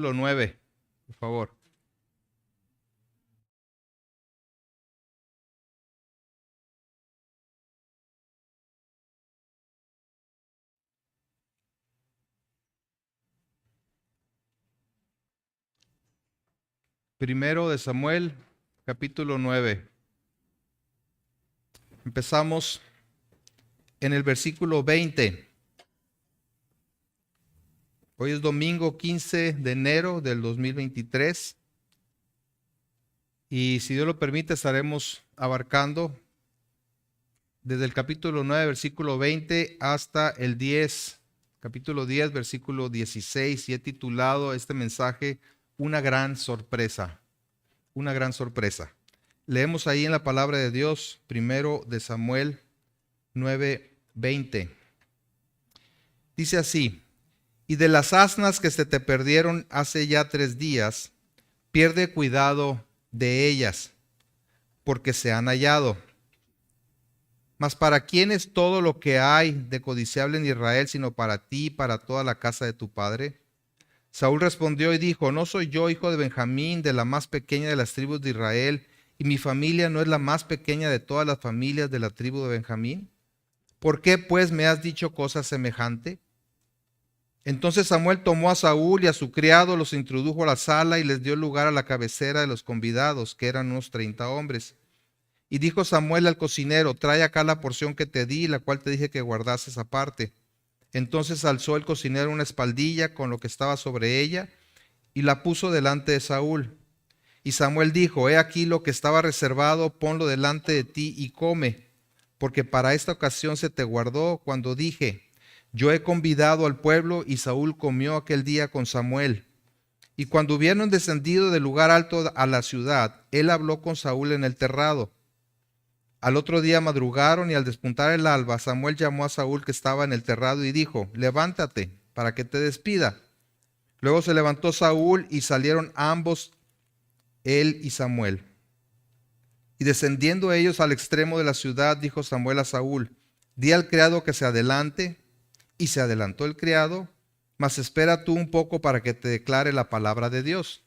Lo 9, por favor. Primero de Samuel, capítulo 9. Empezamos en el versículo 20. Hoy es domingo 15 de enero del 2023. Y si Dios lo permite, estaremos abarcando desde el capítulo 9, versículo 20, hasta el 10, capítulo 10, versículo 16. Y he titulado este mensaje Una gran sorpresa. Una gran sorpresa. Leemos ahí en la palabra de Dios, primero de Samuel 9:20. Dice así: y de las asnas que se te perdieron hace ya 3 días, pierde cuidado de ellas, porque se han hallado. Mas ¿para quién es todo lo que hay de codiciable en Israel, sino para ti y para toda la casa de tu padre? Saúl respondió y dijo: ¿no soy yo hijo de Benjamín, de la más pequeña de las tribus de Israel, y mi familia no es la más pequeña de todas las familias de la tribu de Benjamín? ¿Por qué pues me has dicho cosa semejante? Entonces Samuel tomó a Saúl y a su criado, los introdujo a la sala y les dio lugar a la cabecera de los convidados, que eran unos 30 hombres. Y dijo Samuel al cocinero: trae acá la porción que te di, la cual te dije que guardases aparte. Entonces alzó el cocinero una espaldilla con lo que estaba sobre ella y la puso delante de Saúl. Y Samuel dijo: he aquí lo que estaba reservado, ponlo delante de ti y come, porque para esta ocasión se te guardó cuando dije: yo he convidado al pueblo. Y Saúl comió aquel día con Samuel. Y cuando hubieron descendido del lugar alto a la ciudad, él habló con Saúl en el terrado. Al otro día madrugaron, y al despuntar el alba, Samuel llamó a Saúl que estaba en el terrado y dijo: levántate para que te despida. Luego se levantó Saúl y salieron ambos, él y Samuel. Y descendiendo ellos al extremo de la ciudad, dijo Samuel a Saúl: di al criado que se adelante. Y se adelantó el criado, mas espera tú un poco para que te declare la palabra de Dios.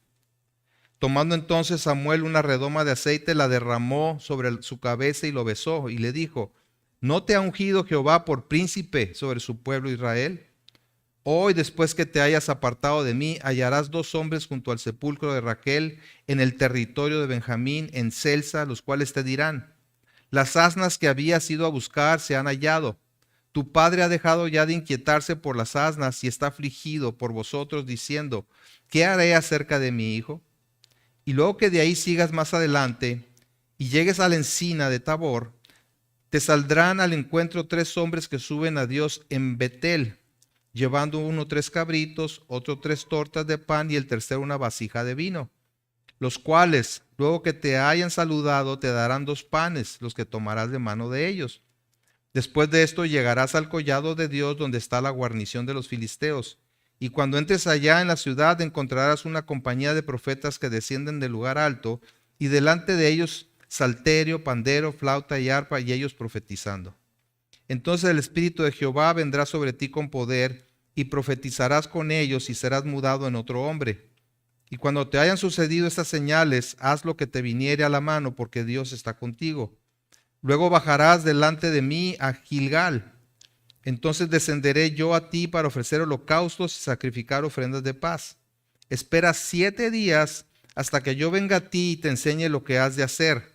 Tomando entonces Samuel una redoma de aceite, la derramó sobre su cabeza y lo besó, y le dijo: ¿no te ha ungido Jehová por príncipe sobre su pueblo Israel? Hoy, después que te hayas apartado de mí, hallarás 2 hombres junto al sepulcro de Raquel en el territorio de Benjamín, en Celsa, los cuales te dirán: las asnas que habías ido a buscar se han hallado. Tu padre ha dejado ya de inquietarse por las asnas y está afligido por vosotros, diciendo: ¿qué haré acerca de mi hijo? Y luego que de ahí sigas más adelante y llegues a la encina de Tabor, te saldrán al encuentro 3 hombres que suben a Dios en Betel, llevando uno 3 cabritos, otro 3 tortas de pan y el tercero una vasija de vino, los cuales, luego que te hayan saludado, te darán 2 panes, los que tomarás de mano de ellos. Después de esto llegarás al collado de Dios, donde está la guarnición de los filisteos. Y cuando entres allá en la ciudad, encontrarás una compañía de profetas que descienden del lugar alto, y delante de ellos salterio, pandero, flauta y arpa, y ellos profetizando. Entonces el Espíritu de Jehová vendrá sobre ti con poder, y profetizarás con ellos, y serás mudado en otro hombre. Y cuando te hayan sucedido estas señales, haz lo que te viniere a la mano, porque Dios está contigo. Luego bajarás delante de mí a Gilgal. Entonces descenderé yo a ti para ofrecer holocaustos y sacrificar ofrendas de paz. Espera 7 días hasta que yo venga a ti y te enseñe lo que has de hacer.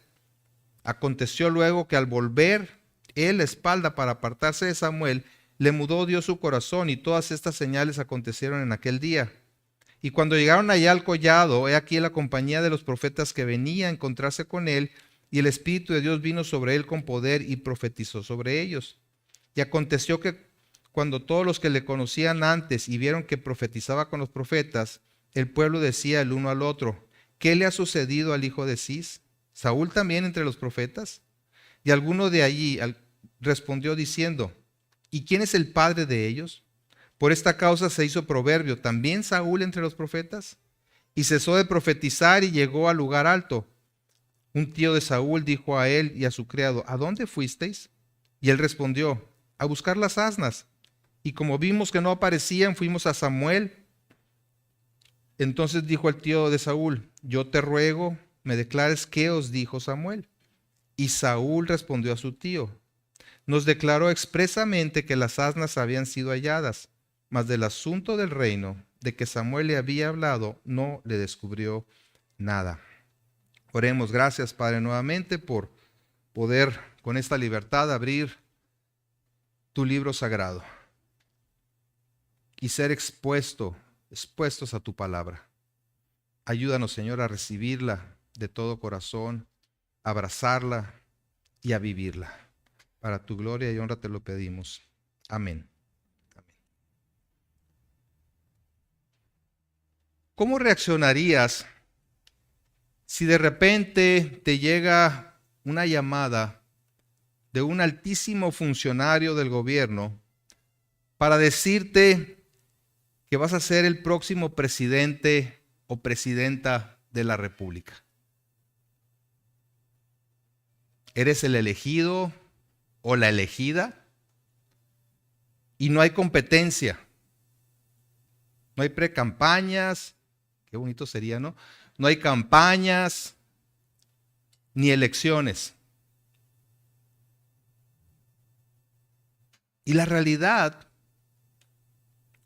Aconteció luego que al volver él la espalda para apartarse de Samuel, le mudó Dios su corazón, y todas estas señales acontecieron en aquel día. Y cuando llegaron allá al collado, he aquí la compañía de los profetas que venía a encontrarse con él, y el Espíritu de Dios vino sobre él con poder y profetizó sobre ellos. Y aconteció que cuando todos los que le conocían antes y vieron que profetizaba con los profetas, el pueblo decía el uno al otro: ¿qué le ha sucedido al hijo de Cis? ¿Saúl también entre los profetas? Y alguno de allí respondió diciendo: ¿y quién es el padre de ellos? Por esta causa se hizo proverbio: ¿también Saúl entre los profetas? Y cesó de profetizar y llegó al lugar alto. Un tío de Saúl dijo a él y a su criado: ¿a dónde fuisteis? Y él respondió: a buscar las asnas. Y como vimos que no aparecían, fuimos a Samuel Entonces dijo el tío de Saúl: yo te ruego, me declares qué os dijo Samuel. Y Saúl respondió a su tío: nos declaró expresamente que las asnas habían sido halladas, mas del asunto del reino de que Samuel le había hablado no le descubrió nada. Oremos. Gracias, Padre, nuevamente por poder con esta libertad abrir tu libro sagrado y ser expuestos a tu palabra. Ayúdanos, Señor, a recibirla de todo corazón, a abrazarla y a vivirla. Para tu gloria y honra te lo pedimos. Amén. Amén. ¿Cómo reaccionarías si de repente te llega una llamada de un altísimo funcionario del gobierno para decirte que vas a ser el próximo presidente o presidenta de la República? ¿Eres el elegido o la elegida? Y no hay competencia. No hay precampañas. Qué bonito sería, ¿no? No hay campañas ni elecciones. Y la realidad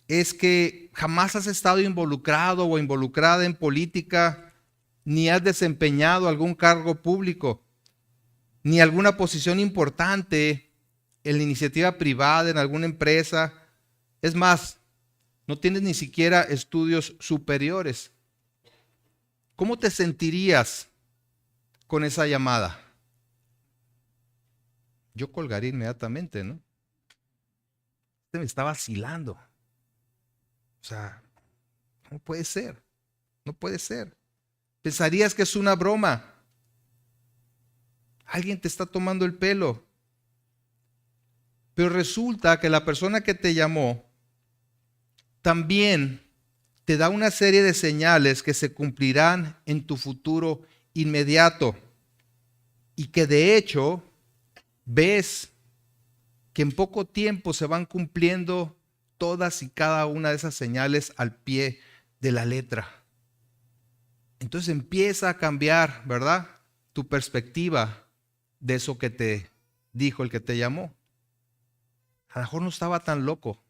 es que jamás has estado involucrado o involucrada en política, ni has desempeñado algún cargo público, ni alguna posición importante en la iniciativa privada, en alguna empresa. Es más, no tienes ni siquiera estudios superiores. ¿Cómo te sentirías con esa llamada? Yo colgaría inmediatamente, ¿no? Usted me está vacilando. O sea, no puede ser. No puede ser. Pensarías que es una broma. Alguien te está tomando el pelo. Pero resulta que la persona que te llamó también te da una serie de señales que se cumplirán en tu futuro inmediato. Y que de hecho ves que en poco tiempo se van cumpliendo todas y cada una de esas señales al pie de la letra. Entonces empieza a cambiar, ¿verdad?, tu perspectiva de eso que te dijo el que te llamó. A lo mejor no estaba tan loco.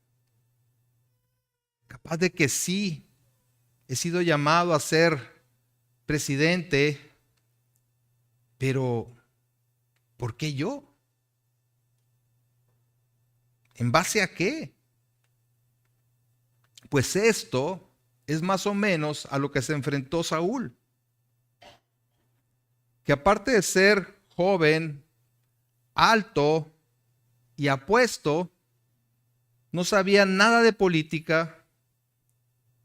Capaz de que sí, he sido llamado a ser presidente, pero ¿por qué yo? ¿En base a qué? Pues esto es más o menos a lo que se enfrentó Saúl. Que aparte de ser joven, alto y apuesto, no sabía nada de política,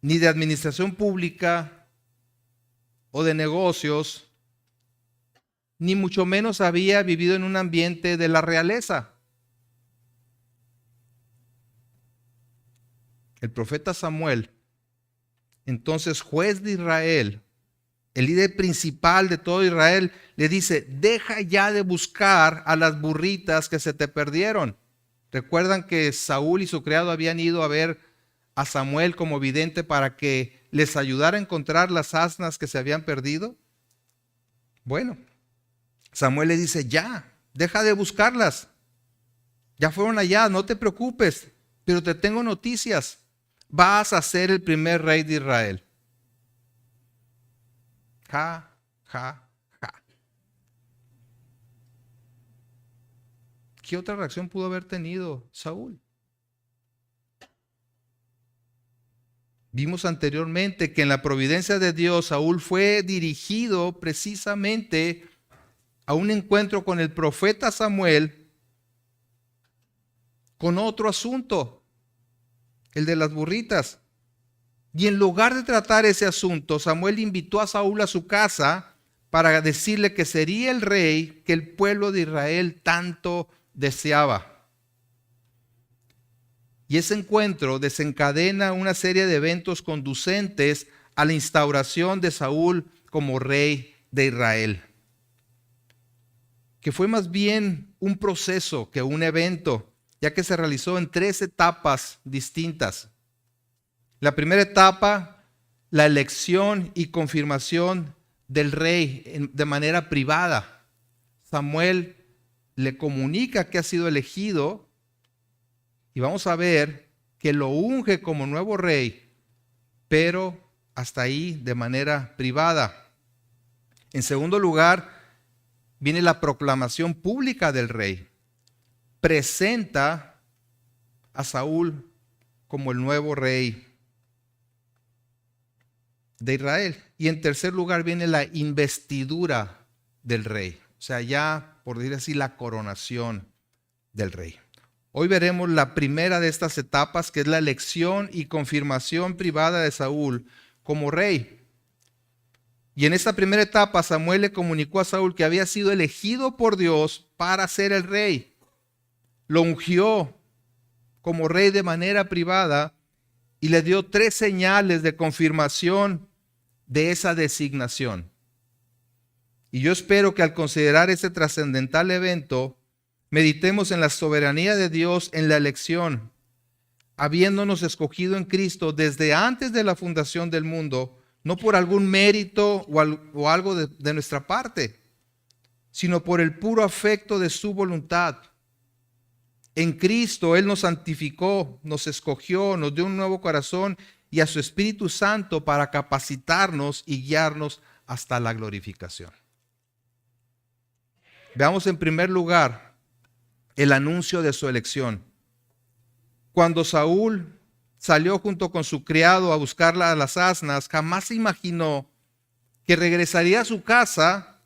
ni de administración pública o de negocios, ni mucho menos había vivido en un ambiente de la realeza. El profeta Samuel, entonces juez de Israel, el líder principal de todo Israel, le dice: deja ya de buscar a las burritas que se te perdieron. ¿Recuerdan que Saúl y su criado habían ido a ver a Samuel como vidente para que les ayudara a encontrar las asnas que se habían perdido? Bueno, Samuel le dice: ya, deja de buscarlas. Ya fueron allá, no te preocupes, pero te tengo noticias. Vas a ser el primer rey de Israel. Ja, ja, ja. ¿Qué otra reacción pudo haber tenido Saúl? Vimos anteriormente que en la providencia de Dios, Saúl fue dirigido precisamente a un encuentro con el profeta Samuel con otro asunto, el de las burritas. Y en lugar de tratar ese asunto, Samuel invitó a Saúl a su casa para decirle que sería el rey que el pueblo de Israel tanto deseaba. Y ese encuentro desencadena una serie de eventos conducentes a la instauración de Saúl como rey de Israel, que fue más bien un proceso que un evento, ya que se realizó en 3 etapas distintas. La primera etapa la elección y confirmación del rey de manera privada. Samuel le comunica que ha sido elegido y vamos a ver que lo unge como nuevo rey, pero hasta ahí de manera privada. En segundo lugar, viene la proclamación pública del rey. Presenta a Saúl como el nuevo rey de Israel. Y en tercer lugar viene la investidura del rey. O sea, ya por decir así, la coronación del rey. Hoy veremos la primera de estas etapas, que es la elección y confirmación privada de Saúl como rey. Y en esta primera etapa Samuel le comunicó a Saúl que había sido elegido por Dios para ser el rey. Lo ungió como rey de manera privada y le dio 3 señales de confirmación de esa designación. Y yo espero que al considerar este trascendental evento, meditemos en la soberanía de Dios en la elección, habiéndonos escogido en Cristo desde antes de la fundación del mundo, no por algún mérito o algo de nuestra parte, sino por el puro afecto de su voluntad. En Cristo Él nos santificó, nos escogió, nos dio un nuevo corazón y a su Espíritu Santo para capacitarnos y guiarnos hasta la glorificación. Veamos en primer lugar el anuncio de su elección. Cuando Saúl salió junto con su criado a buscar a las asnas, jamás se imaginó que regresaría a su casa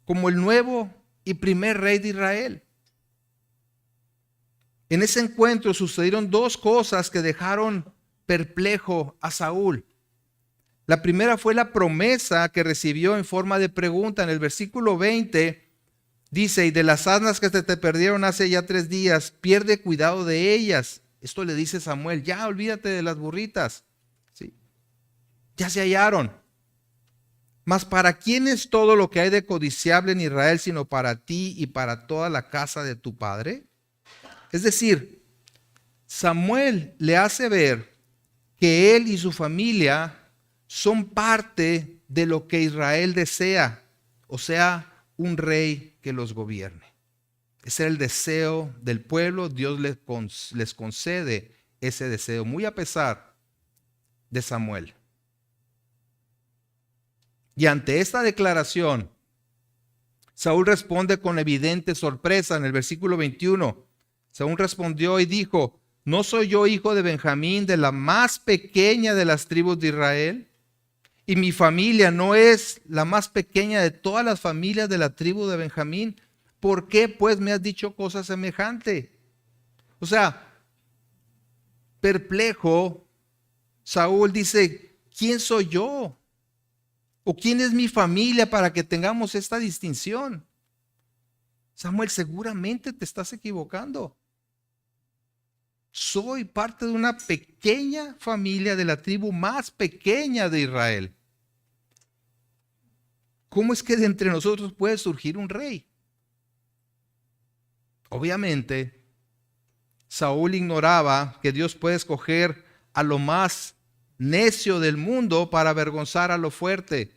como el nuevo y primer rey de Israel. En ese encuentro sucedieron 2 cosas que dejaron perplejo a Saúl. La primera fue la promesa que recibió en forma de pregunta. En el versículo 20 dice: y de las asnas que te perdieron hace ya 3 días, pierde cuidado de ellas. Esto le dice Samuel: ya olvídate de las burritas, ¿sí? Ya se hallaron. Mas ¿para quién es todo lo que hay de codiciable en Israel sino para ti y para toda la casa de tu padre? Es decir, Samuel le hace ver que él y su familia son parte de lo que Israel desea, o sea, un rey que los gobierne. Ese era el deseo del pueblo. Dios les concede ese deseo, muy a pesar de Samuel. Y ante esta declaración, Saúl responde con evidente sorpresa. En el versículo 21, Saúl respondió y dijo: ¿no soy yo hijo de Benjamín, de la más pequeña de las tribus de Israel? Y mi familia no es la más pequeña de todas las familias de la tribu de Benjamín. ¿Por qué pues me has dicho cosa semejante? O sea, perplejo, Saúl dice: ¿quién soy yo? ¿O quién es mi familia para que tengamos esta distinción? Samuel, seguramente te estás equivocando. Soy parte de una pequeña familia de la tribu más pequeña de Israel. ¿Cómo es que de entre nosotros puede surgir un rey? Obviamente, Saúl ignoraba que Dios puede escoger a lo más necio del mundo para avergonzar a lo fuerte.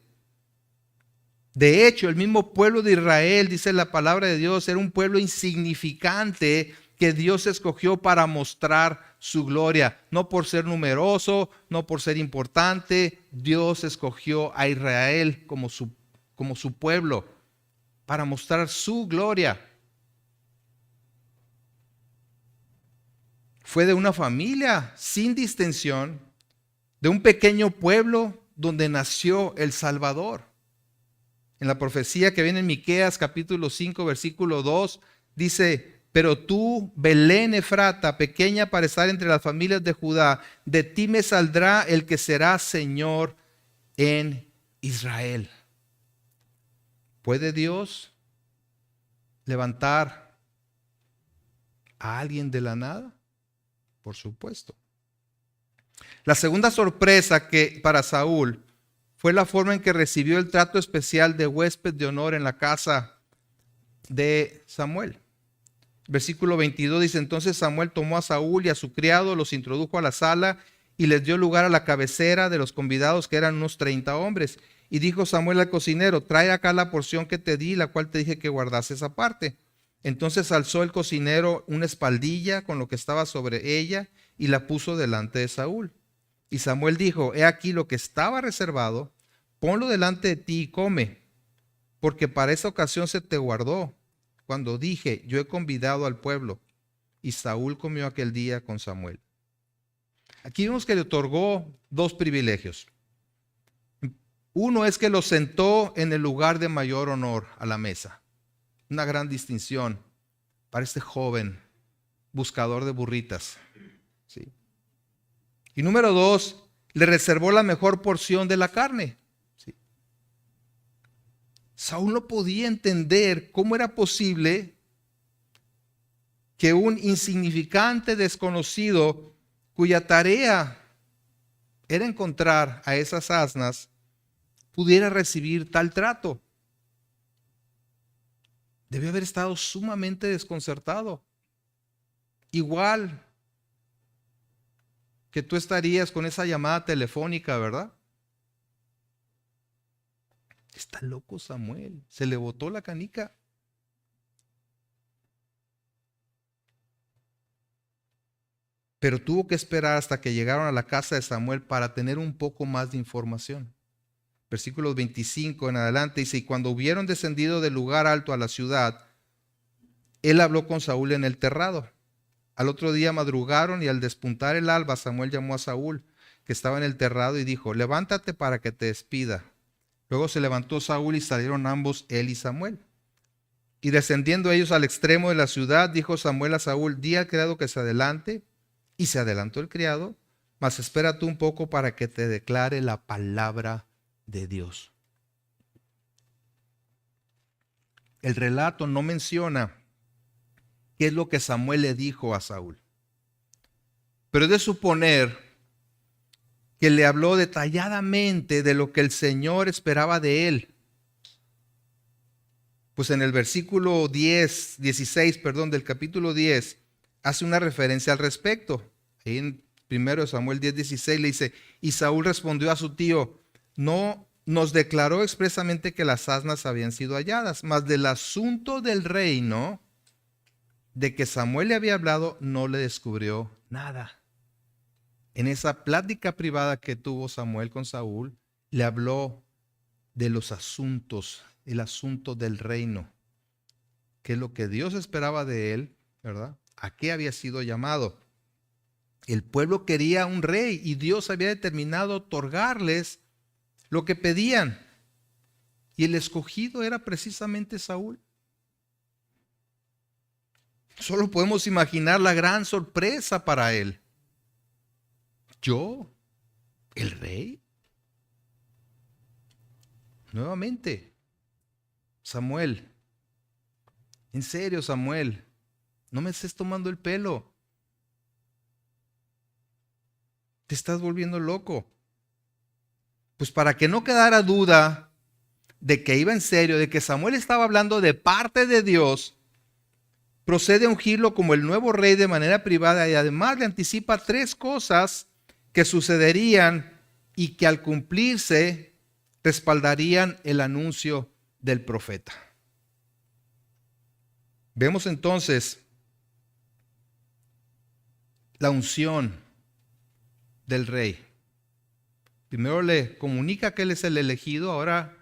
De hecho, el mismo pueblo de Israel, dice la palabra de Dios, era un pueblo insignificante que Dios escogió para mostrar su gloria. No por ser numeroso, no por ser importante. Dios escogió a Israel como su pueblo para mostrar su gloria. Fue de una familia sin distinción, de un pequeño pueblo donde nació el Salvador. En la profecía que viene en Miqueas capítulo 5 versículo 2 dice: pero tú, Belén Efrata, pequeña para estar entre las familias de Judá, de ti me saldrá el que será Señor en Israel. ¿Puede Dios levantar a alguien de la nada? Por supuesto. La segunda sorpresa que para Saúl fue la forma en que recibió el trato especial de huésped de honor en la casa de Samuel. Versículo 22 dice: entonces Samuel tomó a Saúl y a su criado, los introdujo a la sala y les dio lugar a la cabecera de los convidados, que eran unos 30 hombres. Y dijo Samuel al cocinero: trae acá la porción que te di, la cual te dije que guardases aparte. Entonces alzó el cocinero una espaldilla con lo que estaba sobre ella y la puso delante de Saúl. Y Samuel dijo: he aquí lo que estaba reservado, ponlo delante de ti y come, porque para esa ocasión se te guardó, cuando dije: yo he convidado al pueblo. Y Saúl comió aquel día con Samuel. Aquí vemos que le otorgó dos privilegios. Uno es que lo sentó en el lugar de mayor honor a la mesa. Una gran distinción para este joven buscador de burritas. ¿Sí? Y número dos, le reservó la mejor porción de la carne. ¿Sí? Saúl no podía entender cómo era posible que un insignificante desconocido, cuya tarea era encontrar a esas asnas, pudiera recibir tal trato. Debió haber estado sumamente desconcertado. Igual que tú estarías con esa llamada telefónica, ¿verdad? Está loco Samuel, se le botó la canica. Pero tuvo que esperar hasta que llegaron a la casa de Samuel para tener un poco más de información. Versículos 25 en adelante dice: y cuando hubieron descendido del lugar alto a la ciudad, él habló con Saúl en el terrado. Al otro día madrugaron, y al despuntar el alba, Samuel llamó a Saúl, que estaba en el terrado, y dijo: levántate para que te despida. Luego se levantó Saúl y salieron ambos, él y Samuel. Y descendiendo ellos al extremo de la ciudad, dijo Samuel a Saúl: di al criado que se adelante. Y se adelantó el criado, mas espera tú un poco para que te declare la palabra de Dios. El relato no menciona qué es lo que Samuel le dijo a Saúl, pero es de suponer que le habló detalladamente de lo que el Señor esperaba de él. Pues en el versículo 16 del capítulo 10, hace una referencia al respecto. Ahí en 1 Samuel 10:16 le dice: y Saúl respondió a su tío: no nos declaró expresamente que las asnas habían sido halladas, mas del asunto del reino de que Samuel le había hablado, no le descubrió nada. En esa plática privada que tuvo Samuel con Saúl, le habló de los asuntos, el asunto del reino, que es lo que Dios esperaba de él, ¿verdad? ¿A qué había sido llamado? El pueblo quería un rey y Dios había determinado otorgarles lo que pedían. Y el escogido era precisamente Saúl. Solo podemos imaginar la gran sorpresa para él. ¿Yo? ¿El rey? Nuevamente, Samuel. En serio, Samuel, no me estés tomando el pelo. Te estás volviendo loco. Pues para que no quedara duda de que iba en serio, de que Samuel estaba hablando de parte de Dios, procede a ungirlo como el nuevo rey de manera privada, y además le anticipa 3 cosas que sucederían y que al cumplirse respaldarían el anuncio del profeta. Vemos entonces la unción del rey. Primero le comunica que él es el elegido, ahora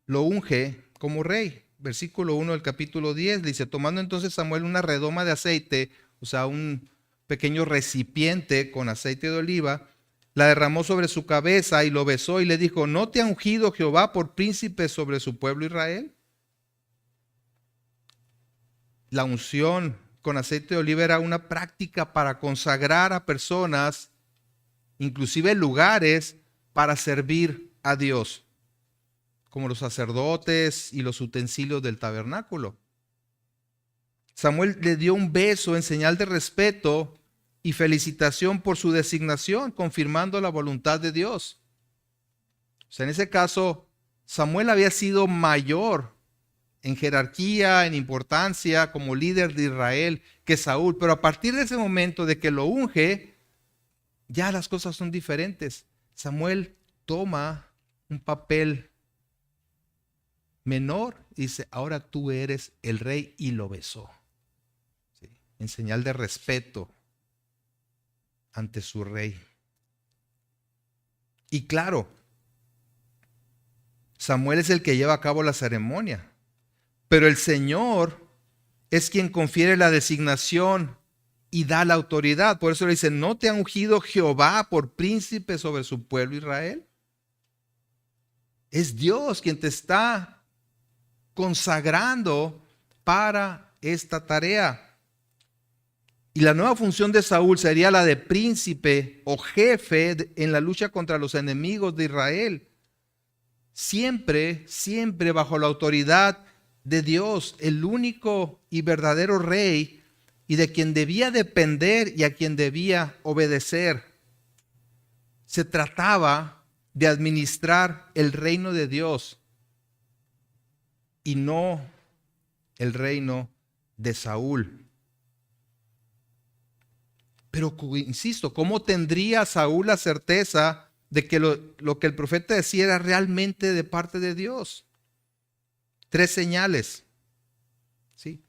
lo unge como rey. Versículo 1 del capítulo 10 dice: tomando entonces Samuel una redoma de aceite, o sea, un pequeño recipiente con aceite de oliva, la derramó sobre su cabeza y lo besó y le dijo: ¿no te ha ungido Jehová por príncipe sobre su pueblo Israel? La unción con aceite de oliva era una práctica para consagrar a personas, inclusive lugares, para servir a Dios, como los sacerdotes y los utensilios del tabernáculo. Samuel le dio un beso en señal de respeto y felicitación por su designación, confirmando la voluntad de Dios. O sea, en ese caso, Samuel había sido mayor en jerarquía, en importancia, como líder de Israel que Saúl, pero a partir de ese momento de que lo unge, ya las cosas son diferentes. Samuel toma un papel menor y dice, ahora tú eres el rey, y lo besó. ¿Sí? En señal de respeto ante su rey. Y claro, Samuel es el que lleva a cabo la ceremonia, pero el Señor es quien confiere la designación y da la autoridad. Por eso le dice, ¿no te ha ungido Jehová por príncipe sobre su pueblo Israel? Es Dios quien te está consagrando para esta tarea. Y la nueva función de Saúl sería la de príncipe o jefe en la lucha contra los enemigos de Israel. Siempre, siempre bajo la autoridad de Dios, el único y verdadero rey, y de quien debía depender y a quien debía obedecer. Se trataba de administrar el reino de Dios y no el reino de Saúl. Pero insisto, ¿cómo tendría Saúl la certeza de que lo que el profeta decía era realmente de parte de Dios? 3 señales. ¿Sí?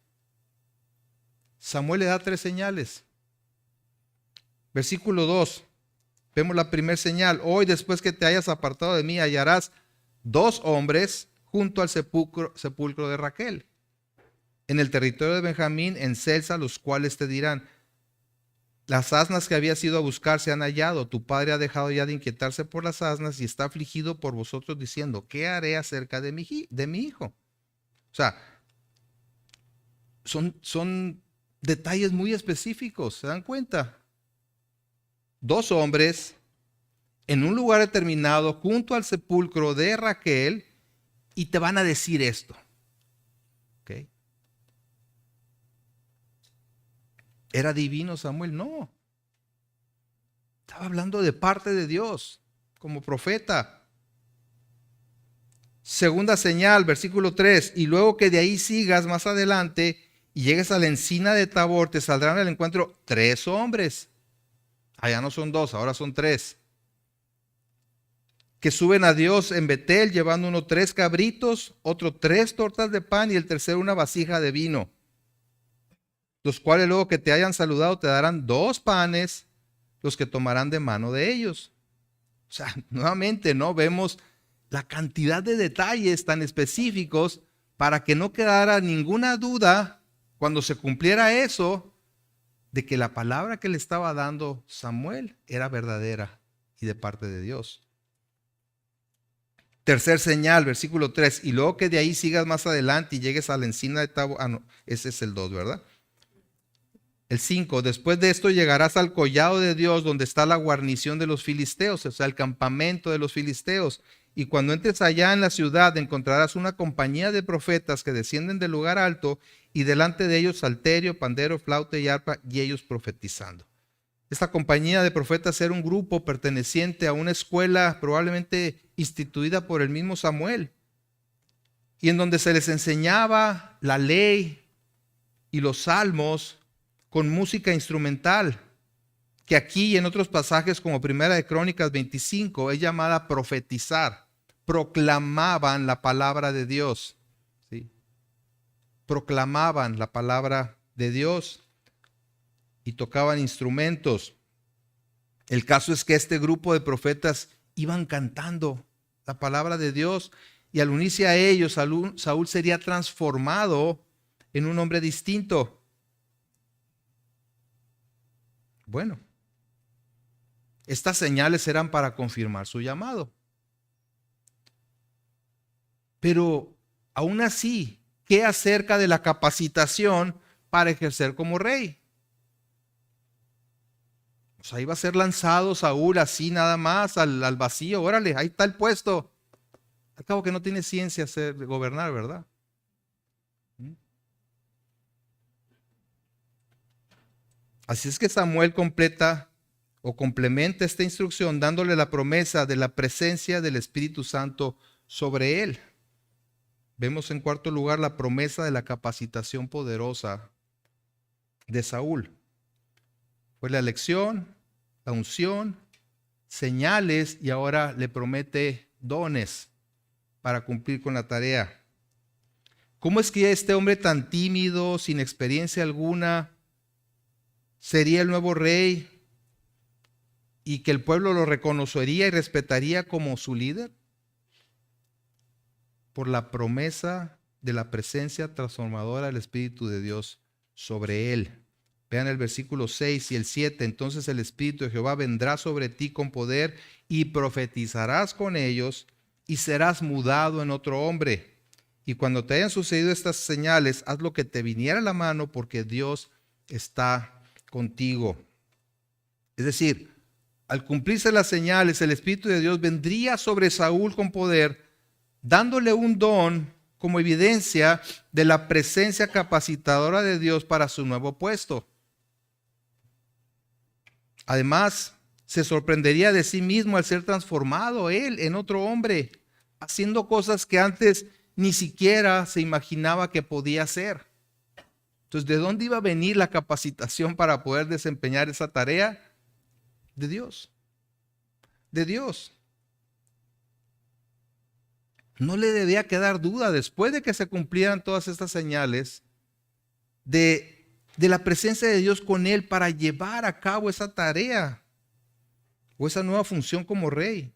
Samuel le da 3 señales. Versículo 2. Vemos la primera señal. Hoy, después que te hayas apartado de mí, hallarás 2 hombres junto al sepulcro de Raquel, en el territorio de Benjamín, en Celsa, los cuales te dirán, las asnas que habías ido a buscar se han hallado. Tu padre ha dejado ya de inquietarse por las asnas y está afligido por vosotros, diciendo, ¿qué haré acerca de mi hijo? O sea, son detalles muy específicos, ¿se dan cuenta? 2 hombres en un lugar determinado junto al sepulcro de Raquel y te van a decir esto. ¿Okay? ¿Era divino Samuel? No. Estaba hablando de parte de Dios como profeta. Segunda señal, versículo 3. Y luego que de ahí sigas más adelante y llegues a la encina de Tabor, te saldrán al encuentro 3 hombres. Allá no son 2, ahora son 3. Que suben a Dios en Betel, llevando uno 3 cabritos, otro 3 tortas de pan y el tercero una vasija de vino. Los cuales luego que te hayan saludado te darán 2 panes, los que tomarán de mano de ellos. O sea, nuevamente no vemos la cantidad de detalles tan específicos para que no quedara ninguna duda cuando se cumpliera eso de que la palabra que le estaba dando Samuel era verdadera y de parte de Dios. Tercer señal, versículo 3. Y luego que de ahí sigas más adelante y llegues a la encina de Tabor. Ah, no, ese es el 2, ¿verdad? El 5. Después de esto llegarás al collado de Dios, donde está la guarnición de los filisteos, o sea, el campamento de los filisteos. Y cuando entres allá en la ciudad, encontrarás una compañía de profetas que descienden del lugar alto, y delante de ellos salterio, pandero, flauta y arpa, y ellos profetizando. Esta compañía de profetas era un grupo perteneciente a una escuela probablemente instituida por el mismo Samuel, y en donde se les enseñaba la ley y los salmos con música instrumental, que aquí y en otros pasajes como Primera de Crónicas 25 es llamada profetizar. Proclamaban la palabra de Dios. ¿Sí? Proclamaban la palabra de Dios y tocaban instrumentos. El caso es que este grupo de profetas iban cantando la palabra de Dios, y al unirse a ellos, Saúl sería transformado en un hombre distinto. Bueno, estas señales eran para confirmar su llamado. Pero aún así, ¿qué acerca de la capacitación para ejercer como rey? O sea, iba a ser lanzado Saúl así nada más al vacío. Órale, ahí está el puesto. Al cabo que no tiene ciencia gobernar, ¿verdad? Así es que Samuel completa o complementa esta instrucción dándole la promesa de la presencia del Espíritu Santo sobre él. Vemos en cuarto lugar la promesa de la capacitación poderosa de Saúl. Fue la elección, la unción, señales y ahora le promete dones para cumplir con la tarea. ¿Cómo es que este hombre tan tímido, sin experiencia alguna, sería el nuevo rey y que el pueblo lo reconocería y respetaría como su líder? Por la promesa de la presencia transformadora del Espíritu de Dios sobre él. Vean el versículo 6 y el 7. Entonces el Espíritu de Jehová vendrá sobre ti con poder y profetizarás con ellos y serás mudado en otro hombre. Y cuando te hayan sucedido estas señales, haz lo que te viniera a la mano porque Dios está contigo. Es decir, al cumplirse las señales, el Espíritu de Dios vendría sobre Saúl con poder, dándole un don como evidencia de la presencia capacitadora de Dios para su nuevo puesto. Además, se sorprendería de sí mismo al ser transformado él en otro hombre, haciendo cosas que antes ni siquiera se imaginaba que podía hacer. Entonces, ¿de dónde iba a venir la capacitación para poder desempeñar esa tarea? De Dios. De Dios. No le debía quedar duda después de que se cumplieran todas estas señales de la presencia de Dios con él para llevar a cabo esa tarea o esa nueva función como rey.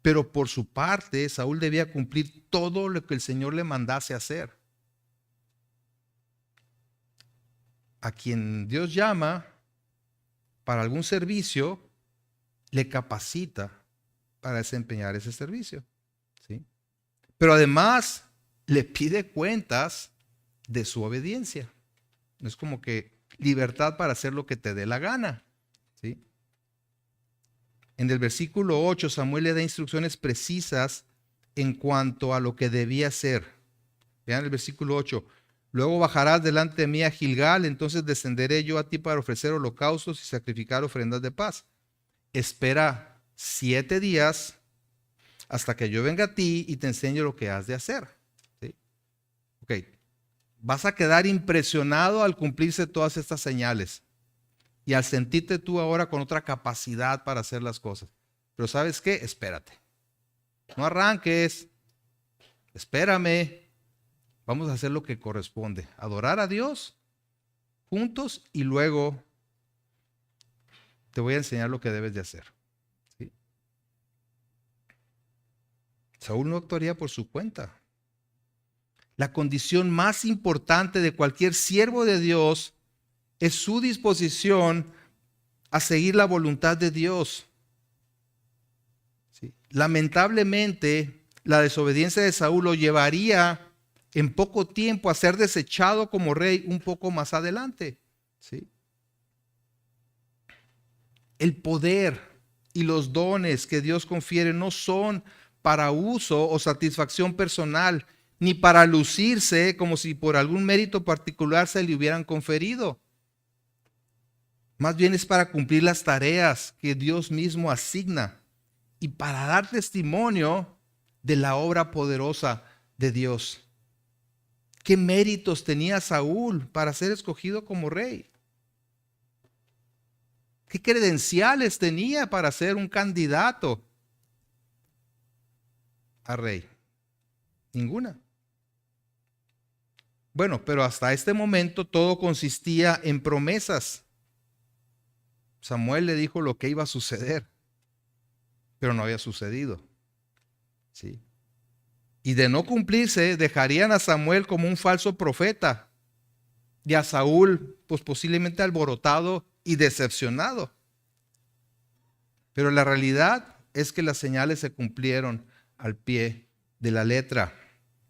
Pero por su parte, Saúl debía cumplir todo lo que el Señor le mandase hacer. A quien Dios llama para algún servicio, le capacita para desempeñar ese servicio. ¿Sí? Pero además le pide cuentas de su obediencia. No es como que libertad para hacer lo que te dé la gana. ¿Sí? En el versículo 8, Samuel le da instrucciones precisas en cuanto a lo que debía hacer. Vean el versículo 8. Luego bajarás delante de mí a Gilgal, entonces descenderé yo a ti para ofrecer holocaustos y sacrificar ofrendas de paz. Espera 7 días hasta que yo venga a ti y te enseñe lo que has de hacer. ¿Sí? Ok. Vas a quedar impresionado al cumplirse todas estas señales y al sentirte tú ahora con otra capacidad para hacer las cosas. Pero ¿sabes qué? Espérate. No arranques. Espérame. Vamos a hacer lo que corresponde. Adorar a Dios juntos y luego te voy a enseñar lo que debes de hacer. ¿Sí? Saúl no actuaría por su cuenta. La condición más importante de cualquier siervo de Dios es su disposición a seguir la voluntad de Dios. ¿Sí? Lamentablemente, la desobediencia de Saúl lo llevaría en poco tiempo a ser desechado como rey un poco más adelante. ¿Sí? El poder y los dones que Dios confiere no son para uso o satisfacción personal, ni para lucirse como si por algún mérito particular se le hubieran conferido. Más bien es para cumplir las tareas que Dios mismo asigna y para dar testimonio de la obra poderosa de Dios. ¿Qué méritos tenía Saúl para ser escogido como rey? ¿Qué credenciales tenía para ser un candidato a rey? Ninguna. Bueno, pero hasta este momento todo consistía en promesas. Samuel le dijo lo que iba a suceder, pero no había sucedido. ¿Sí? Y de no cumplirse, dejarían a Samuel como un falso profeta y a Saúl, pues posiblemente alborotado y decepcionado. Pero la realidad es que las señales se cumplieron al pie de la letra.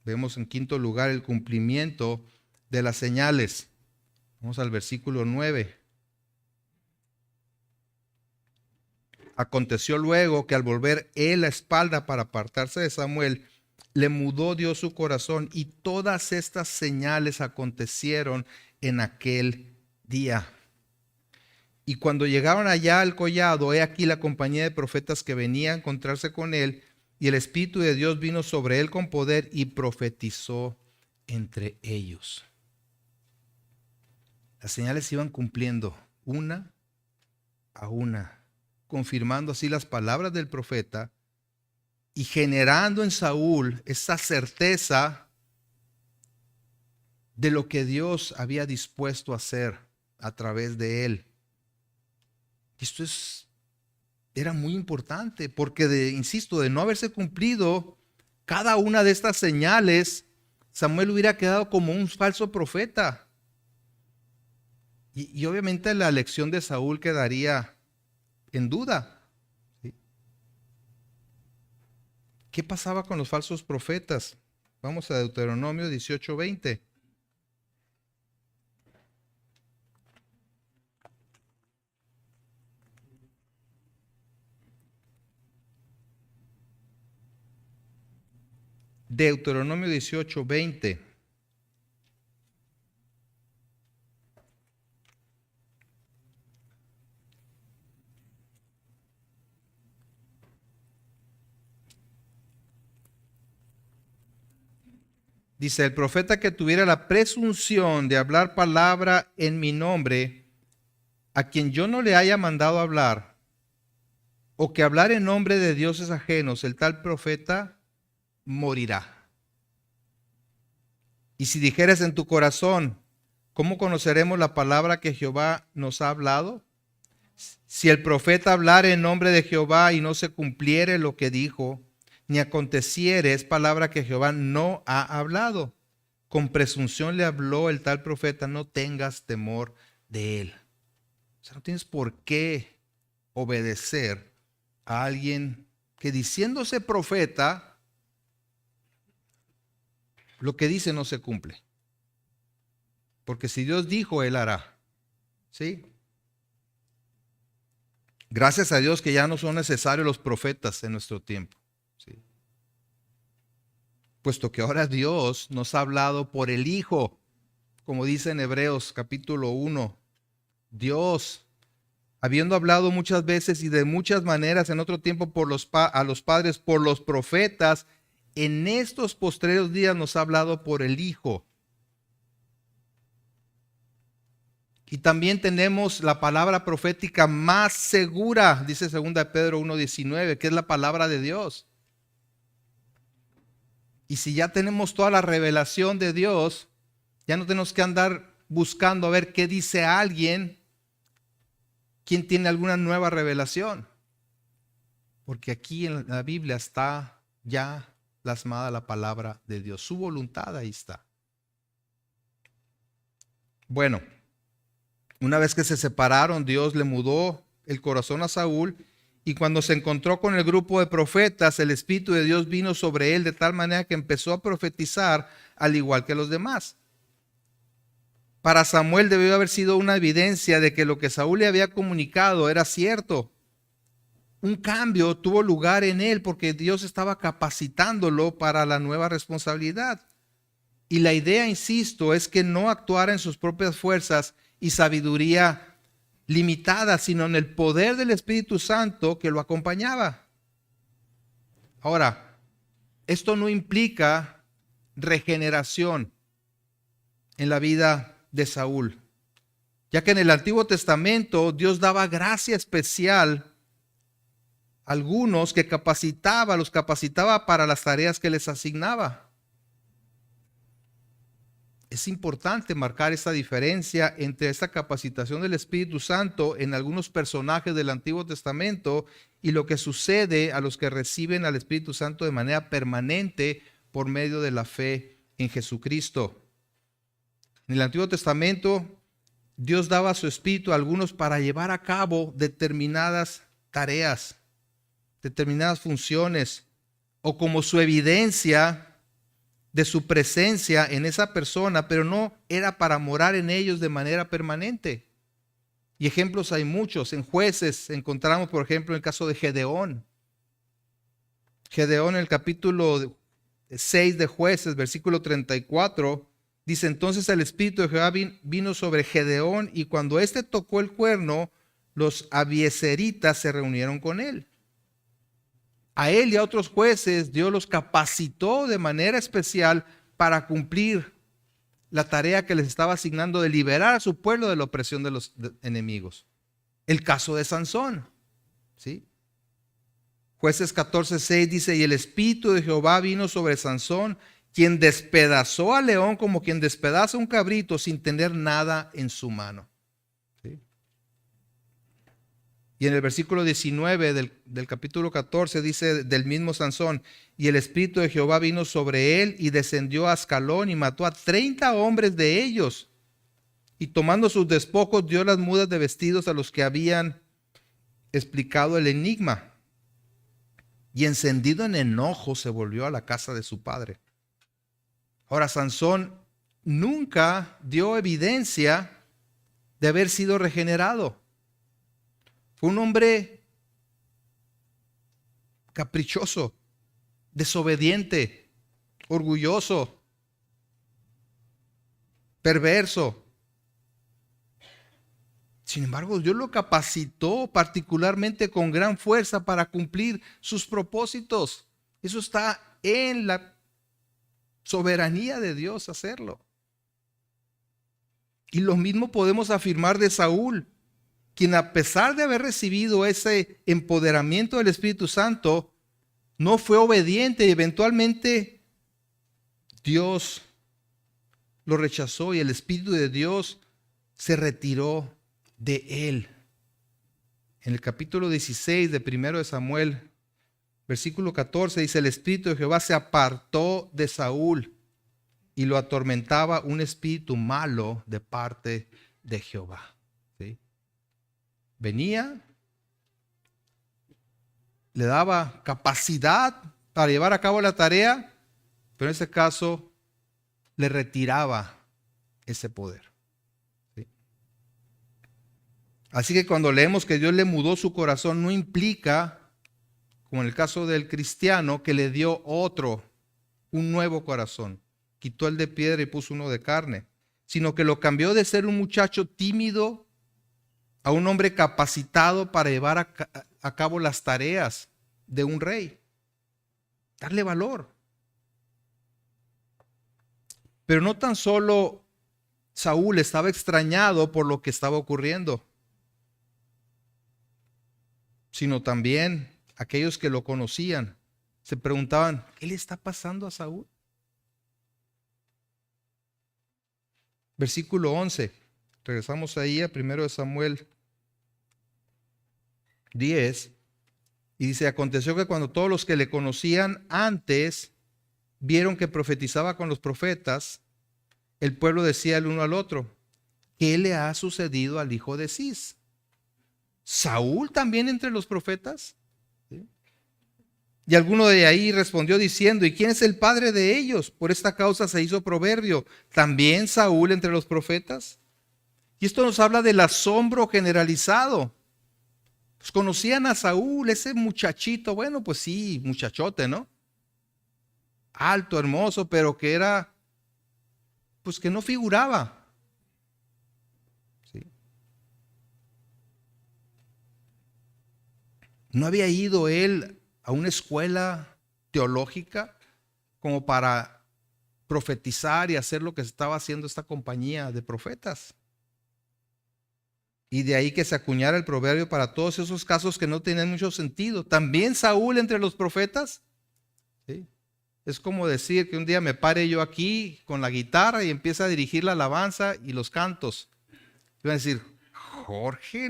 Vemos en quinto lugar el cumplimiento de las señales. Vamos al versículo 9. Aconteció luego que al volver él la espalda para apartarse de Samuel, le mudó Dios su corazón y todas estas señales acontecieron en aquel día. Y cuando llegaron allá al collado, he aquí la compañía de profetas que venía a encontrarse con él, y el Espíritu de Dios vino sobre él con poder y profetizó entre ellos. Las señales se iban cumpliendo una a una, confirmando así las palabras del profeta y generando en Saúl esa certeza de lo que Dios había dispuesto a hacer a través de él. Y esto era muy importante porque, insisto, de no haberse cumplido cada una de estas señales, Samuel hubiera quedado como un falso profeta. Y obviamente la elección de Saúl quedaría en duda. ¿Sí? ¿Qué pasaba con los falsos profetas? Vamos a Deuteronomio 18:20. Deuteronomio 18:20. Dice, el profeta que tuviera la presunción de hablar palabra en mi nombre, a quien yo no le haya mandado hablar, o que hablar en nombre de dioses ajenos, el tal profeta morirá. Y si dijeres en tu corazón, ¿cómo conoceremos la palabra que Jehová nos ha hablado? Si el profeta hablare en nombre de Jehová y no se cumpliere lo que dijo, ni aconteciere, es palabra que Jehová no ha hablado. Con presunción le habló el tal profeta, no tengas temor de él. O sea, no tienes por qué obedecer a alguien que diciéndose profeta, lo que dice no se cumple. Porque si Dios dijo, él hará. ¿Sí? Gracias a Dios que ya no son necesarios los profetas en nuestro tiempo. ¿Sí? Puesto que ahora Dios nos ha hablado por el Hijo, como dice en Hebreos capítulo 1. Dios, habiendo hablado muchas veces y de muchas maneras en otro tiempo a los padres por los profetas, en estos postreros días nos ha hablado por el Hijo. Y también tenemos la palabra profética más segura, dice 2 Pedro 1:19, que es la palabra de Dios. Y si ya tenemos toda la revelación de Dios, ya no tenemos que andar buscando a ver qué dice alguien, quién tiene alguna nueva revelación. Porque aquí en la Biblia está ya plasmada la palabra de Dios. Su voluntad ahí está. Bueno, una vez que se separaron, Dios le mudó el corazón a Saúl y cuando se encontró con el grupo de profetas, el Espíritu de Dios vino sobre él de tal manera que empezó a profetizar al igual que los demás. Para Samuel debió haber sido una evidencia de que lo que Saúl le había comunicado era cierto. Un cambio tuvo lugar en él porque Dios estaba capacitándolo para la nueva responsabilidad. Y la idea, insisto, es que no actuara en sus propias fuerzas y sabiduría limitada, sino en el poder del Espíritu Santo que lo acompañaba. Ahora, esto no implica regeneración en la vida de Saúl, ya que en el Antiguo Testamento Dios daba gracia especial a algunos que los capacitaba para las tareas que les asignaba. Es importante marcar esta diferencia entre esta capacitación del Espíritu Santo en algunos personajes del Antiguo Testamento y lo que sucede a los que reciben al Espíritu Santo de manera permanente por medio de la fe en Jesucristo. En el Antiguo Testamento, Dios daba su Espíritu a algunos para llevar a cabo determinadas tareas, determinadas funciones, o como su evidencia de su presencia en esa persona, pero no era para morar en ellos de manera permanente. Y ejemplos hay muchos. En Jueces encontramos, por ejemplo, el caso de Gedeón. Gedeón en el capítulo 6 de Jueces, versículo 34, dice, entonces el Espíritu de Jehová vino sobre Gedeón y cuando éste tocó el cuerno, los abiezeritas se reunieron con él. A él y a otros jueces Dios los capacitó de manera especial para cumplir la tarea que les estaba asignando de liberar a su pueblo de la opresión de los enemigos. el caso de Sansón, ¿sí? Jueces 14:6 dice, y el Espíritu de Jehová vino sobre Sansón, quien despedazó al león como quien despedaza un cabrito sin tener nada en su mano. ¿Sí? Y en el versículo 19 del capítulo 14 dice del mismo Sansón, y el Espíritu de Jehová vino sobre él y descendió a Ascalón y mató a 30 hombres de ellos. Y tomando sus despojos dio las mudas de vestidos a los que habían explicado el enigma. Y encendido en enojo se volvió a la casa de su padre. Ahora, Sansón nunca dio evidencia de haber sido regenerado. Fue un hombre caprichoso, desobediente, orgulloso, perverso. Sin embargo, Dios lo capacitó particularmente con gran fuerza para cumplir sus propósitos. Eso está en la soberanía de Dios hacerlo. Y lo mismo podemos afirmar de Saúl, quien a pesar de haber recibido ese empoderamiento del Espíritu Santo, no fue obediente y eventualmente Dios lo rechazó y el Espíritu de Dios se retiró de él. En el capítulo 16 de 1 de Samuel, versículo 14, dice, el Espíritu de Jehová se apartó de Saúl y lo atormentaba un espíritu malo de parte de Jehová. ¿Sí? Venía, le daba capacidad para llevar a cabo la tarea, pero en ese caso le retiraba ese poder. Así que cuando leemos que Dios le mudó su corazón, no implica, como en el caso del cristiano, que le dio un nuevo corazón. Quitó el de piedra y puso uno de carne, sino que lo cambió de ser un muchacho tímido a un hombre capacitado para llevar a cabo las tareas de un rey. Darle valor. Pero no tan solo Saúl estaba extrañado por lo que estaba ocurriendo, sino también aquellos que lo conocían se preguntaban, ¿qué le está pasando a Saúl? Versículo 11, regresamos ahí a 1 de Samuel 10, y dice, aconteció que cuando todos los que le conocían antes vieron que profetizaba con los profetas, el pueblo decía el uno al otro, ¿qué le ha sucedido al hijo de Cis? ¿Saúl también entre los profetas? ¿Sí? Y alguno de ahí respondió diciendo, ¿y quién es el padre de ellos? Por esta causa se hizo proverbio, ¿también Saúl entre los profetas? Y esto nos habla del asombro generalizado. Pues conocían a Saúl, ese muchachito, bueno, pues sí, muchachote, ¿no? Alto, hermoso, pero que era, pues que no figuraba. ¿No había ido él a una escuela teológica como para profetizar y hacer lo que estaba haciendo esta compañía de profetas? Y de ahí que se acuñara el proverbio para todos esos casos que no tenían mucho sentido. ¿También Saúl entre los profetas? ¿Sí? Es como decir que un día me pare yo aquí con la guitarra y empiece a dirigir la alabanza y los cantos. Y van a decir, Jorge,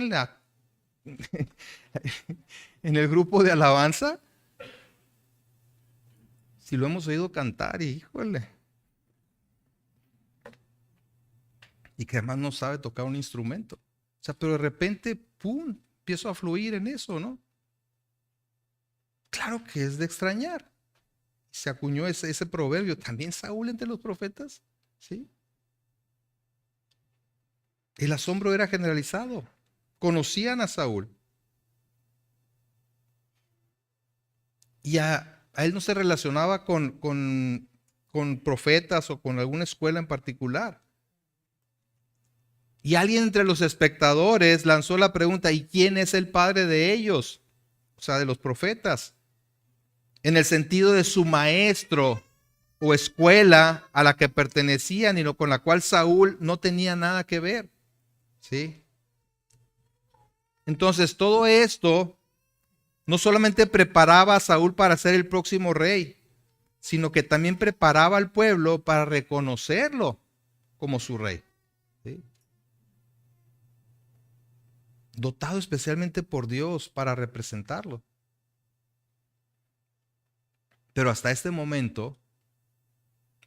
en el grupo de alabanza, si lo hemos oído cantar, híjole. Y que además no sabe tocar un instrumento. O sea, pero de repente, ¡pum!, empiezo a fluir en eso, ¿no? Claro que es de extrañar. Se acuñó ese proverbio. ¿También Saúl entre los profetas? ¿Sí? El asombro era generalizado. Conocían a Saúl. Y a él no se relacionaba con profetas o con alguna escuela en particular. Y alguien entre los espectadores lanzó la pregunta, ¿y quién es el padre de ellos? O sea, de los profetas. En el sentido de su maestro o escuela a la que pertenecían y con la cual Saúl no tenía nada que ver. ¿Sí? Entonces todo esto no solamente preparaba a Saúl para ser el próximo rey, sino que también preparaba al pueblo para reconocerlo como su rey. ¿Sí? Dotado especialmente por Dios para representarlo. Pero hasta este momento,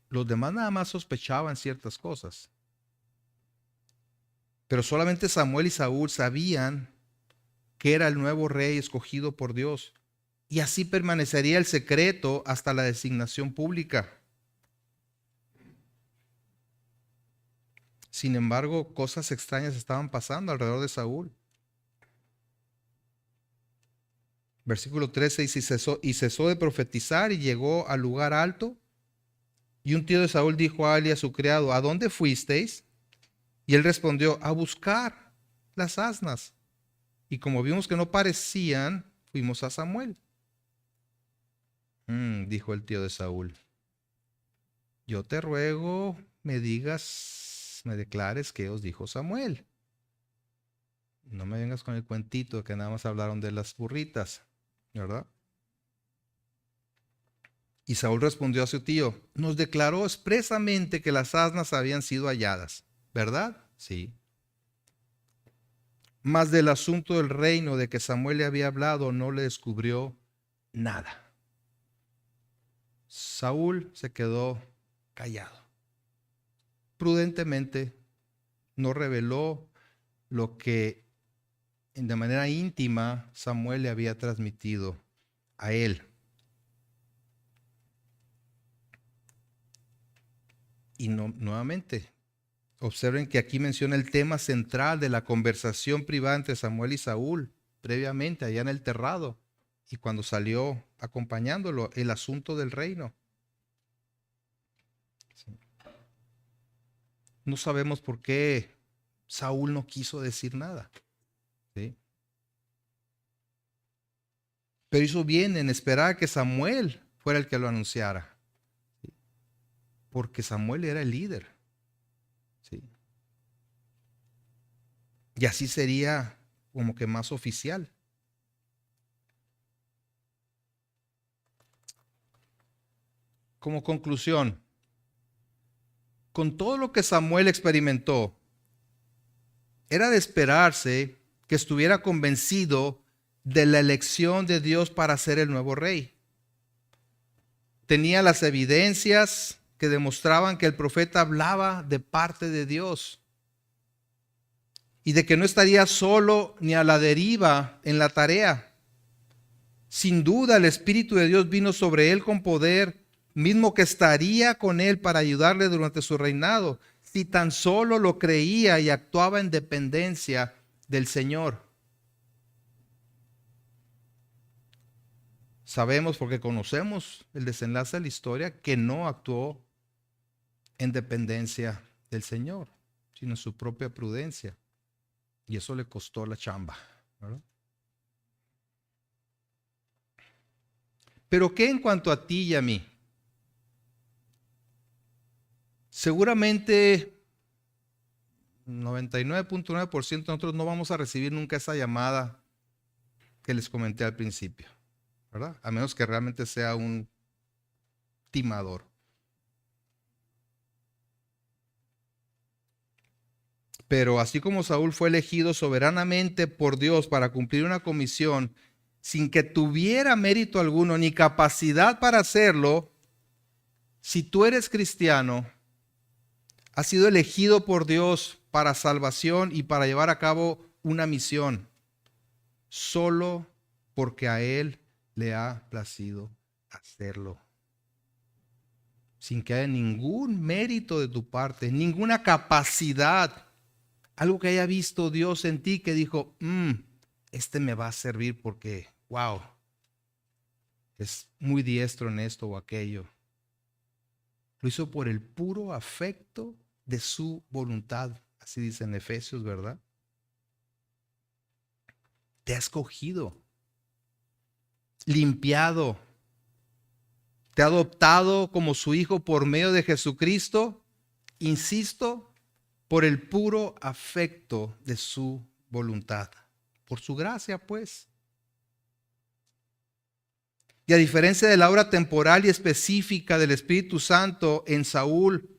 los demás nada más sospechaban ciertas cosas. Pero solamente Samuel y Saúl sabían que era el nuevo rey escogido por Dios. Y así permanecería el secreto hasta la designación pública. Sin embargo, cosas extrañas estaban pasando alrededor de Saúl. Versículo 13 dice, y cesó de profetizar y llegó al lugar alto. Y un tío de Saúl dijo a Ali, a su criado, ¿a dónde fuisteis? Y él respondió, a buscar las asnas. Y como vimos que no parecían, fuimos a Samuel. Dijo el tío de Saúl, yo te ruego me declares qué os dijo Samuel. No me vengas con el cuentito de que nada más hablaron de las burritas, ¿verdad? Y Saúl respondió a su tío, nos declaró expresamente que las asnas habían sido halladas, ¿verdad? Sí. Mas del asunto del reino de que Samuel le había hablado no le descubrió nada. Saúl se quedó callado. Prudentemente no reveló lo que de manera íntima Samuel le había transmitido a él. Y nuevamente, observen que aquí menciona el tema central de la conversación privada entre Samuel y Saúl, previamente allá en el terrado, y cuando salió acompañándolo, el asunto del reino. No sabemos por qué Saúl no quiso decir nada. ¿Sí? Pero hizo bien en esperar que Samuel fuera el que lo anunciara. ¿Sí? Porque Samuel era el líder. ¿Sí? Y así sería como que más oficial. Como conclusión, con todo lo que Samuel experimentó, era de esperarse que estuviera convencido de la elección de Dios para ser el nuevo rey. Tenía las evidencias que demostraban que el profeta hablaba de parte de Dios y de que no estaría solo ni a la deriva en la tarea. Sin duda el Espíritu de Dios vino sobre él con poder, mismo que estaría con él para ayudarle durante su reinado, si tan solo lo creía y actuaba en dependencia del Señor. Sabemos, porque conocemos el desenlace de la historia, que no actuó en dependencia del Señor, sino en su propia prudencia. Y eso le costó la chamba, ¿verdad? Pero ¿qué en cuanto a ti y a mí? Seguramente 99.9% de nosotros no vamos a recibir nunca esa llamada que les comenté al principio, ¿verdad? A menos que realmente sea un timador. Pero así como Saúl fue elegido soberanamente por Dios para cumplir una comisión sin que tuviera mérito alguno ni capacidad para hacerlo, si tú eres cristiano, has sido elegido por Dios para salvación y para llevar a cabo una misión, solo porque a Él le ha placido hacerlo. Sin que haya ningún mérito de tu parte, ninguna capacidad, algo que haya visto Dios en ti que dijo, este me va a servir porque, wow, es muy diestro en esto o aquello. Lo hizo por el puro afecto de su voluntad. Así dice en Efesios, ¿verdad? Te ha escogido, limpiado, te ha adoptado como su hijo por medio de Jesucristo, insisto, por el puro afecto de su voluntad. Por su gracia, pues. Y a diferencia de la obra temporal y específica del Espíritu Santo en Saúl,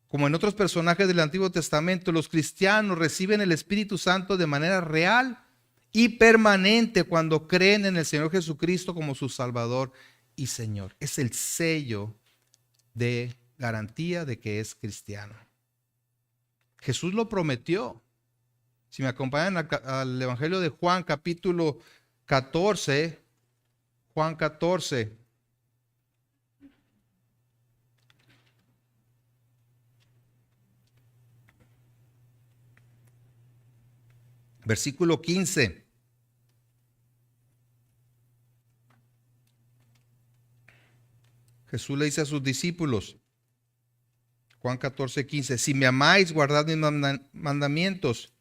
como en otros personajes del Antiguo Testamento, los cristianos reciben el Espíritu Santo de manera real y permanente cuando creen en el Señor Jesucristo como su Salvador y Señor. Es el sello de garantía de que es cristiano. Jesús lo prometió. Si me acompañan al Evangelio de Juan, capítulo 14, Juan 14. Versículo 15. Jesús le dice a sus discípulos, Juan 14, 15, si me amáis, guardad mis mandamientos,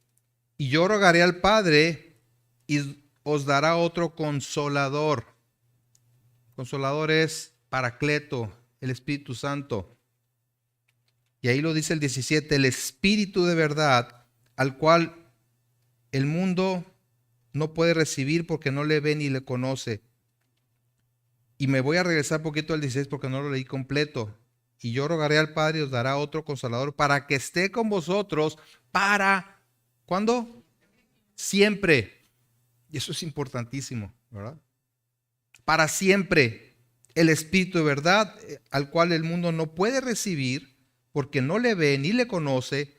y yo rogaré al Padre y os dará otro consolador. Consolador es Paracleto, el Espíritu Santo. Y ahí lo dice el 17, el Espíritu de verdad, al cual el mundo no puede recibir porque no le ve ni le conoce. Y me voy a regresar un poquito al 16 porque no lo leí completo. Y yo rogaré al Padre y os dará otro consolador para que esté con vosotros para, ¿cuándo? Siempre. Y eso es importantísimo, ¿verdad? Para siempre. El Espíritu de verdad, al cual el mundo no puede recibir porque no le ve ni le conoce,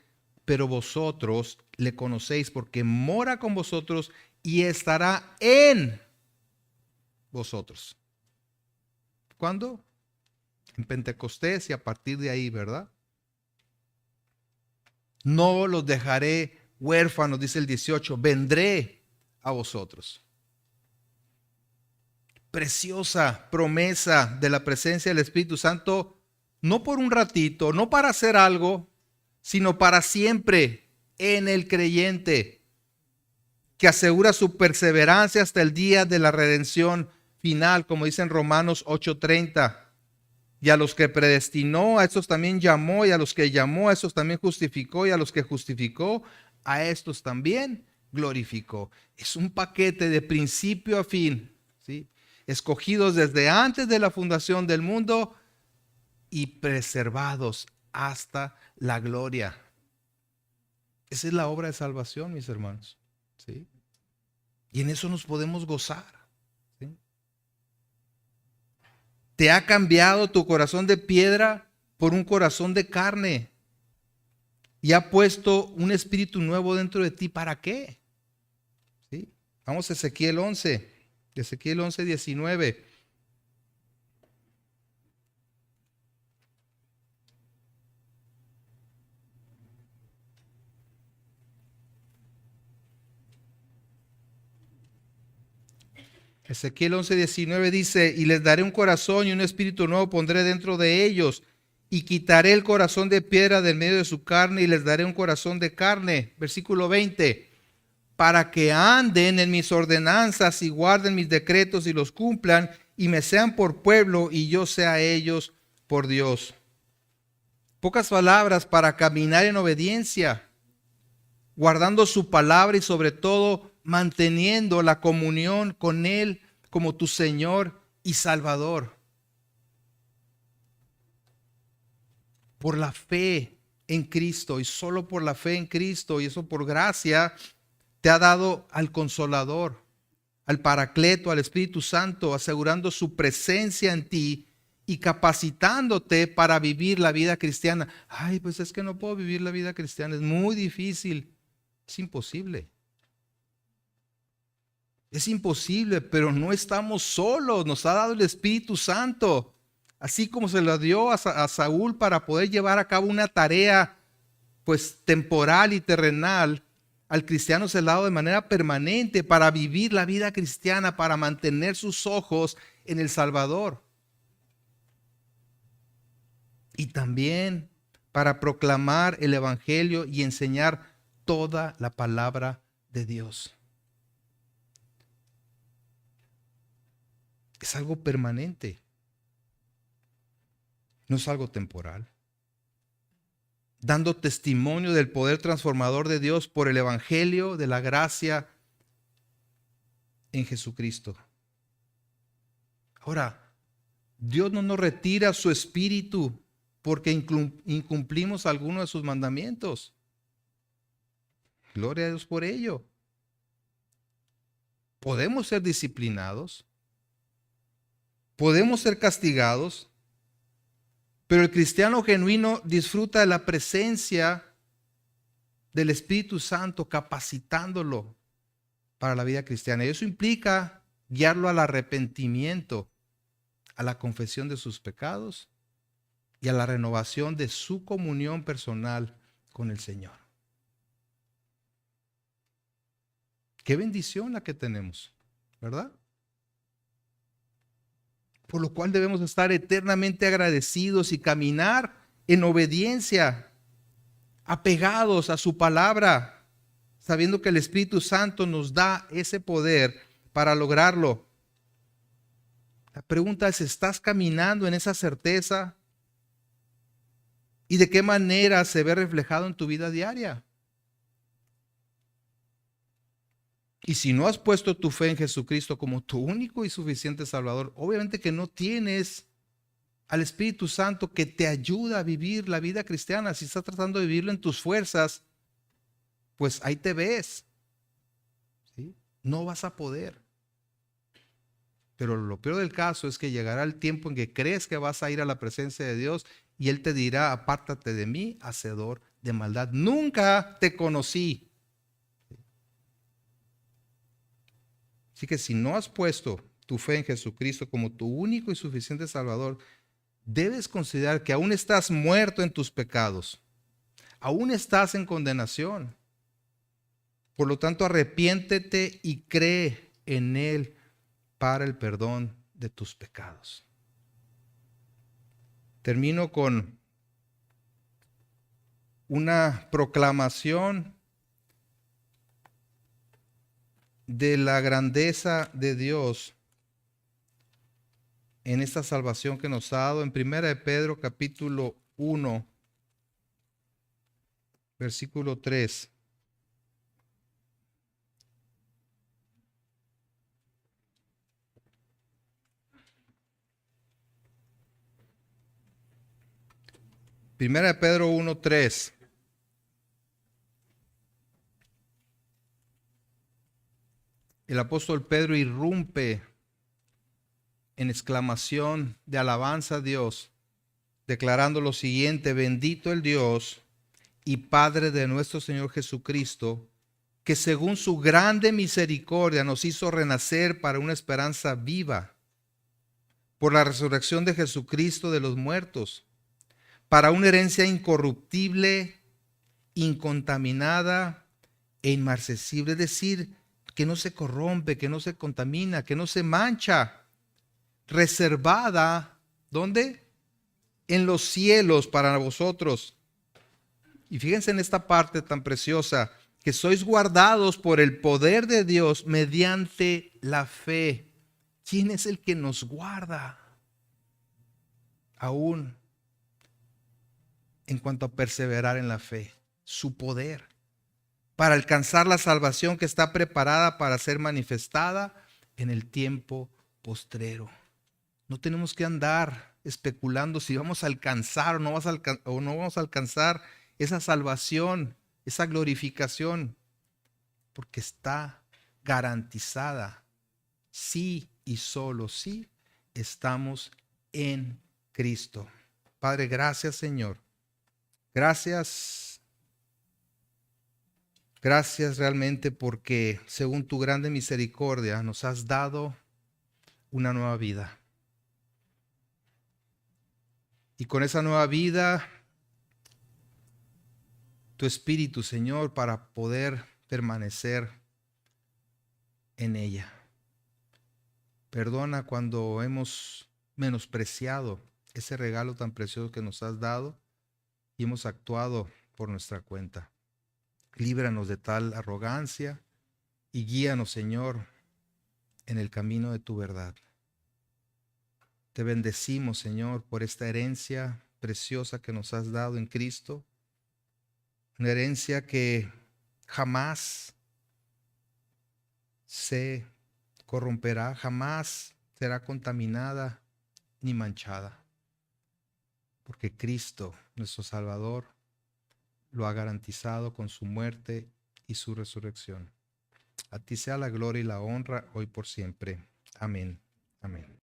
pero vosotros le conocéis porque mora con vosotros y estará en vosotros. ¿Cuándo? En Pentecostés y a partir de ahí, ¿verdad? No los dejaré huérfanos, dice el 18, vendré a vosotros. Preciosa promesa de la presencia del Espíritu Santo, no por un ratito, no para hacer algo, sino para siempre en el creyente, que asegura su perseverancia hasta el día de la redención final, como dice en Romanos 8:30. Y a los que predestinó, a estos también llamó, y a los que llamó, a estos también justificó, y a los que justificó, a estos también glorificó. Es un paquete de principio a fin, ¿sí? Escogidos desde antes de la fundación del mundo y preservados hasta la gloria. Esa es la obra de salvación, mis hermanos, ¿sí? Y en eso nos podemos gozar. Te ha cambiado tu corazón de piedra por un corazón de carne. Y ha puesto un espíritu nuevo dentro de ti. ¿Para qué? ¿Sí? Vamos a Ezequiel 11. Ezequiel 11, 19. Ezequiel 11, 19 dice, y les daré un corazón y un espíritu nuevo pondré dentro de ellos, y quitaré el corazón de piedra del medio de su carne y les daré un corazón de carne. Versículo 20, para que anden en mis ordenanzas y guarden mis decretos y los cumplan, y me sean por pueblo y yo sea ellos por Dios. Pocas palabras, para caminar en obediencia, guardando su palabra y sobre todo manteniendo la comunión con Él como tu Señor y Salvador. Por la fe en Cristo y solo por la fe en Cristo, y eso por gracia, te ha dado al Consolador, al Paracleto, al Espíritu Santo, asegurando su presencia en ti y capacitándote para vivir la vida cristiana. Ay, pues es que no puedo vivir la vida cristiana, es muy difícil. Es imposible. Es imposible, pero no estamos solos. Nos ha dado el Espíritu Santo. Así como se lo dio a Saúl para poder llevar a cabo una tarea pues temporal y terrenal, al cristiano se le ha dado de manera permanente para vivir la vida cristiana, para mantener sus ojos en el Salvador. Y también para proclamar el Evangelio y enseñar toda la palabra de Dios. Es algo permanente. No es algo temporal. Dando testimonio del poder transformador de Dios por el Evangelio, de la gracia en Jesucristo. Ahora, Dios no nos retira su espíritu porque incumplimos alguno de sus mandamientos. Gloria a Dios por ello. Podemos ser disciplinados, podemos ser castigados, pero el cristiano genuino disfruta de la presencia del Espíritu Santo capacitándolo para la vida cristiana. Y eso implica guiarlo al arrepentimiento, a la confesión de sus pecados y a la renovación de su comunión personal con el Señor. Qué bendición la que tenemos, ¿verdad? Por lo cual debemos estar eternamente agradecidos y caminar en obediencia, apegados a su palabra, sabiendo que el Espíritu Santo nos da ese poder para lograrlo. La pregunta es, ¿estás caminando en esa certeza? ¿Y de qué manera se ve reflejado en tu vida diaria? Y si no has puesto tu fe en Jesucristo como tu único y suficiente Salvador, obviamente que no tienes al Espíritu Santo que te ayuda a vivir la vida cristiana. Si estás tratando de vivirlo en tus fuerzas, pues ahí te ves, ¿sí? No vas a poder. Pero lo peor del caso es que llegará el tiempo en que crees que vas a ir a la presencia de Dios y Él te dirá, apártate de mí, hacedor de maldad. Nunca te conocí. Así que si no has puesto tu fe en Jesucristo como tu único y suficiente Salvador, debes considerar que aún estás muerto en tus pecados. Aún estás en condenación. Por lo tanto, arrepiéntete y cree en Él para el perdón de tus pecados. Termino con una proclamación de la grandeza de Dios en esta salvación que nos ha dado en 1 de Pedro capítulo 1, versículo 3. Primera de Pedro 1:3. El apóstol Pedro irrumpe en exclamación de alabanza a Dios, declarando lo siguiente: bendito el Dios y Padre de nuestro Señor Jesucristo, que según su grande misericordia nos hizo renacer para una esperanza viva, por la resurrección de Jesucristo de los muertos, para una herencia incorruptible, incontaminada e inmarcesible, es decir, que no se corrompe, que no se contamina, que no se mancha, reservada, ¿dónde? En los cielos para vosotros. Y fíjense en esta parte tan preciosa, que sois guardados por el poder de Dios mediante la fe. ¿Quién es el que nos guarda? Aún en cuanto a perseverar en la fe, su poder, para alcanzar la salvación que está preparada para ser manifestada en el tiempo postrero. No tenemos que andar especulando si vamos a alcanzar o no vamos a alcanzar esa salvación, esa glorificación, porque está garantizada. Sí y solo sí estamos en Cristo. Padre, gracias, Señor. Gracias. Gracias realmente porque según tu grande misericordia nos has dado una nueva vida. Y con esa nueva vida, tu Espíritu, Señor, para poder permanecer en ella. Perdona cuando hemos menospreciado ese regalo tan precioso que nos has dado y hemos actuado por nuestra cuenta. Líbranos de tal arrogancia y guíanos, Señor, en el camino de tu verdad. Te bendecimos, Señor, por esta herencia preciosa que nos has dado en Cristo. Una herencia que jamás se corromperá, jamás será contaminada ni manchada, porque Cristo, nuestro Salvador, lo ha garantizado con su muerte y su resurrección. A ti sea la gloria y la honra hoy por siempre. Amén. Amén.